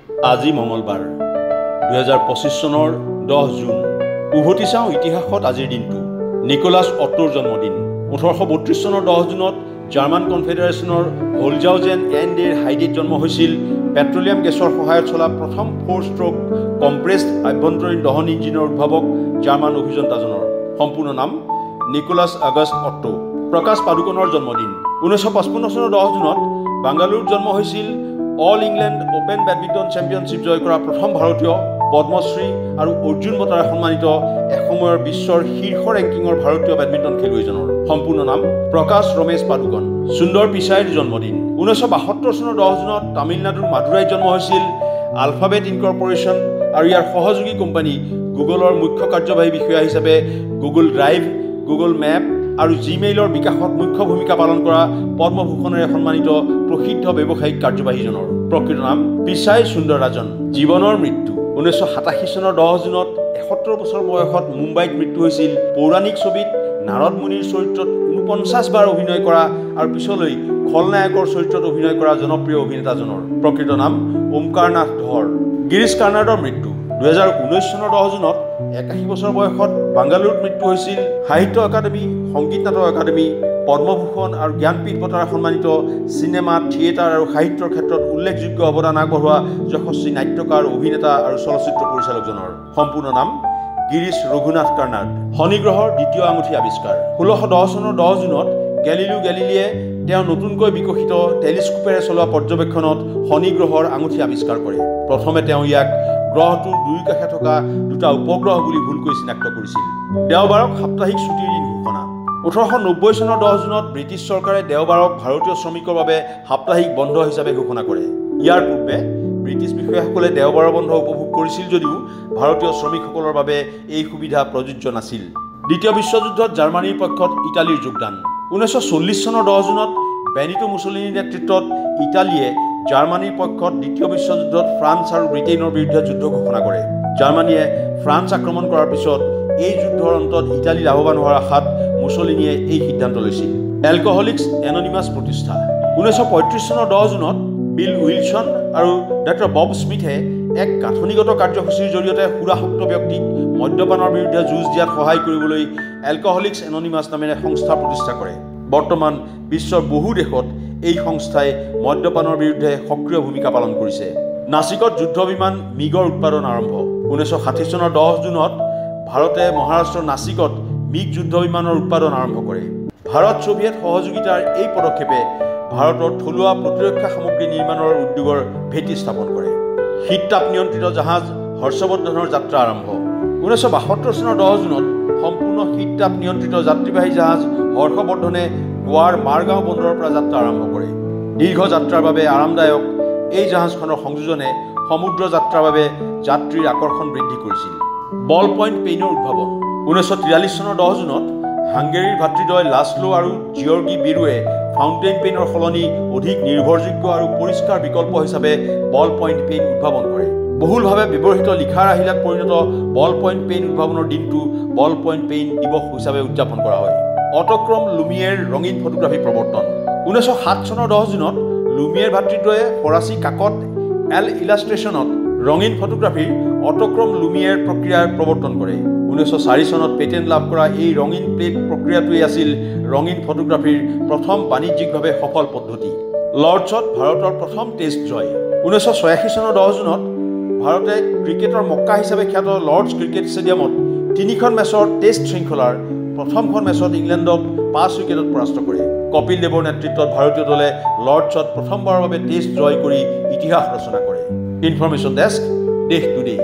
আজি মঙলবাৰ 2025 চনৰ 10 জুন উভতি চাওঁ ইতিহাসত আজিৰ দিনটো নিকোলাছ অট্টোৰ জন্মদিন 1832 চনৰ 10 জুনত জাৰ্মান কনফেডাৰেশ্যনৰ হোলজাউজেন এণ্ড ডেৰ হাইডেত জন্ম হৈছিল পেট্ৰলিয়াম গেছৰ সহায়ত চলা প্ৰথম 4 ষ্ট্ৰোক কম্প্ৰেছড আভ্যন্তৰীণ দহন ইঞ্জিনৰ উদ্ভাৱক জাৰ্মান অভিযন্তাজনৰ সম্পূৰ্ণ নাম নিকোলাছ আগষ্ট অট্টো। প্ৰকাশ পাডুকনৰ জন্মদিন 1955 চনৰ 10 জুনত বাংগালুৰুত জন্ম হৈছিল all England open badminton championship জয় কৰা প্ৰথম ভাৰতীয় পদ্মশ্ৰী আৰু অৰ্জুন বঁটাৰে সন্মানিত এসময়ৰ বিশ্বৰ শীৰ্ষ ৰেংকিঙৰ ভাৰতীয় বেডমিণ্টন খেলুৱৈজনৰ সম্পূৰ্ণ নাম প্ৰকাশ ৰমেশ পাডুকন। সুন্দৰ পিচাইৰ জন্মদিন 1972 চনৰ 10 জুনত তামিলনাডুৰ মাদুৰাইত জন্ম হৈছিল আলফাবেট ইনকৰ্পৰেশ্যন আৰু ইয়াৰ সহযোগী কোম্পানী গুগলৰ মুখ্য কাৰ্যবাহী বিষয়া হিচাপে গুগল ড্ৰাইভ, গুগল মেপ আৰু জিমেইলৰ বিকাশত মুখ্য ভূমিকা পালন কৰা পদ্মভূষণেৰে সন্মানিত প্ৰসিদ্ধ ব্যৱসায়িক কাৰ্যবাহীজনৰ প্ৰকৃত নাম পিচাই সুন্দৰৰাজন। জীৱনৰ মৃত্যু 1987 চনৰ 10 জুনত 71 বছৰ বয়সত মুম্বাইত মৃত্যু হৈছিল পৌৰাণিক ছবিত নাৰদ মুনিৰ চৰিত্ৰত 49 বাৰ অভিনয় কৰা আৰু পিছলৈ খলনায়কৰ চৰিত্ৰত অভিনয় কৰা জনপ্ৰিয় অভিনেতাজনৰ প্ৰকৃত নাম ওমকাৰ নাথ ধৰ। গিৰীশ কাৰ্নাডৰ মৃত্যু 2019 চনৰ 10 জুনত 81 বছৰ বয়সত বাংগালুৰুত মৃত্যু হৈছিল সাহিত্য একাডেমী, সংগীত নাটক একাডেমী, পদ্মভূষণ আৰু জ্ঞানপীঠ বঁটাৰে সন্মানিত চিনেমা, থিয়েটাৰ আৰু সাহিত্যৰ ক্ষেত্ৰত উল্লেখযোগ্য অৱদান আগবঢ়োৱা যশস্বী নাট্যকাৰ, অভিনেতা আৰু চলচ্চিত্ৰ পৰিচালকজনৰ সম্পূৰ্ণ নাম গিৰীশ ৰঘুনাথ কাৰ্নাড। শনিগ্ৰহৰ দ্বিতীয় আঙুঠি আৱিষ্কাৰ 1610 চনৰ 10 জুনত গেলিলিও গেলিলিয়ে তেওঁ নতুনকৈ বিকশিত টেলিস্কোপেৰে চলোৱা পৰ্যবেক্ষণত শনিগ্ৰহৰ আঙুঠি আৱিষ্কাৰ কৰে। প্ৰথমে তেওঁ ইয়াক গ্ৰহটোৰ দুয়ো কাষে থকা দুটা উপগ্ৰহ বুলি ভুলকৈ চিনাক্ত কৰিছিল। দেওবাৰক সাপ্তাহিক ছুটিৰ দিন ঘোষণা 1890 চনৰ 10 জুনত ব্ৰিটিছ চৰকাৰে দেওবাৰক ভাৰতীয় শ্ৰমিকৰ বাবে সাপ্তাহিক বন্ধ হিচাপে ঘোষণা কৰে। ইয়াৰ পূৰ্বে ব্ৰিটিছ বিষয়াসকলে দেওবাৰৰ বন্ধ উপভোগ কৰিছিল যদিও ভাৰতীয় শ্ৰমিকসকলৰ বাবে এই সুবিধা প্ৰযোজ্য নাছিল। দ্বিতীয় বিশ্বযুদ্ধত জাৰ্মানীৰ পক্ষত ইটালীৰ যোগদান 1940 চনৰ 10 জুনত বেনিটো মুছলিনিৰ নেতৃত্বত ইটালীয়ে জাৰ্মানীৰ পক্ষত দ্বিতীয় বিশ্বযুদ্ধত ফ্ৰান্স আৰু ব্ৰিটেইনৰ বিৰুদ্ধে যুদ্ধ ঘোষণা কৰে। জাৰ্মানীয়ে ফ্ৰান্স আক্ৰমণ কৰাৰ পিছত এই যুদ্ধৰ অন্তত ইটালী লাভৱান হোৱাৰ আশাত মুছলিনিয়ে এই সিদ্ধান্ত লৈছিল। এলকহলিক্স এননিমাছ প্ৰতিষ্ঠা 1935 চনৰ 10 জুনত বিল উইলছন আৰু ডক্টৰ বব স্মিথে এক গাঁথনিগত কাৰ্যসূচীৰ জৰিয়তে সুৰাসক্ত ব্যক্তিক মদ্যপানৰ বিৰুদ্ধে যুঁজ দিয়াত সহায় কৰিবলৈ এলকহলিক্স এননিমাছ নামেৰে সংস্থা প্ৰতিষ্ঠা কৰে। বৰ্তমান বিশ্বৰ বহু দেশত এই সংস্থাই মদ্যপানৰ বিৰুদ্ধে সক্ৰিয় ভূমিকা পালন কৰিছে। নাছিকত যুদ্ধ বিমান মিগৰ উৎপাদন আৰম্ভ 1960 চনৰ 10 জুনত ভাৰতে মহাৰাষ্ট্ৰৰ নাছিকত মিগ যুদ্ধ বিমানৰ উৎপাদন আৰম্ভ কৰে। ভাৰত ছোভিয়েট সহযোগিতাৰ এই পদক্ষেপে ভাৰতৰ থলুৱা প্ৰতিৰক্ষা সামগ্ৰী নিৰ্মাণৰ উদ্যোগৰ ভেটি স্থাপন কৰে। শীততাপ নিয়ন্ত্ৰিত জাহাজ হৰ্ষবৰ্ধনৰ যাত্ৰা আৰম্ভ 1972 চনৰ 10 জুনত সম্পূৰ্ণ শীততাপ নিয়ন্ত্ৰিত যাত্ৰীবাহী জাহাজ হৰ্ষবৰ্ধনে গোৱাৰ মাৰগাঁও বন্দৰৰ পৰা যাত্ৰা আৰম্ভ কৰে। দীৰ্ঘ যাত্ৰাৰ বাবে আৰামদায়ক এই জাহাজখনৰ সংযোজনে সমুদ্ৰ যাত্ৰাৰ বাবে যাত্ৰীৰ আকৰ্ষণ বৃদ্ধি কৰিছিল। বল পইণ্ট পেইনৰ উদ্ভাৱন 1943 চনৰ 10 জুনত হাংগেৰীৰ ভাতৃদ্বয় লাছলো আৰু জিয়ৰ্গি বেৰুৱে ফাউণ্টেইন পেইনৰ সলনি অধিক নিৰ্ভৰযোগ্য আৰু পৰিষ্কাৰ বিকল্প হিচাপে বল পইণ্ট পেইন উদ্ভাৱন কৰে। বহুলভাৱে ব্যৱহৃত লিখাৰ আহিলাত পৰিণত বল পইণ্ট পেইন উদ্ভাৱনৰ দিনটো বল পইণ্ট পেইন দিৱস হিচাপে উদযাপন কৰা হয়। অট'ক্ৰম লুমিয়েৰ ৰঙীন ফটোগ্ৰাফী প্ৰৱৰ্তন 1907 চনৰ 10 জুনত লুমিয়েৰ ভাতৃদ্বয়ে ফৰাচী কাকত এল ইলাষ্ট্ৰেশ্যনত ৰঙীন ফটোগ্ৰাফীৰ অট'ক্ৰম লুমিয়েৰ প্ৰক্ৰিয়াৰ প্ৰৱৰ্তন কৰে। 1904 চনত পেটেণ্ট লাভ কৰা এই ৰঙীন প্লেট প্ৰক্ৰিয়াটোৱেই আছিল ৰঙীন ফটোগ্ৰাফীৰ প্ৰথম বাণিজ্যিকভাৱে সফল পদ্ধতি। লৰ্ডছত ভাৰতৰ প্ৰথম টেষ্ট জয় 1986 চনৰ 10 জুনত ভাৰতে ক্ৰিকেটৰ মক্কা হিচাপে খ্যাত লৰ্ডছ ক্ৰিকেট ষ্টেডিয়ামত 3খন মেচৰ টেষ্ট শৃংখলাৰ প্ৰথমখন মেচত ইংলেণ্ডক 5 উইকেটত পৰাস্ত কৰে। কপিল দেৱৰ নেতৃত্বত ভাৰতীয় দলে লৰ্ডছত প্ৰথমবাৰৰ বাবে টেষ্ট জয় কৰি ইতিহাস ৰচনা কৰে। ইনফৰমেশ্যন ডেস্ক, দেশ টুডে।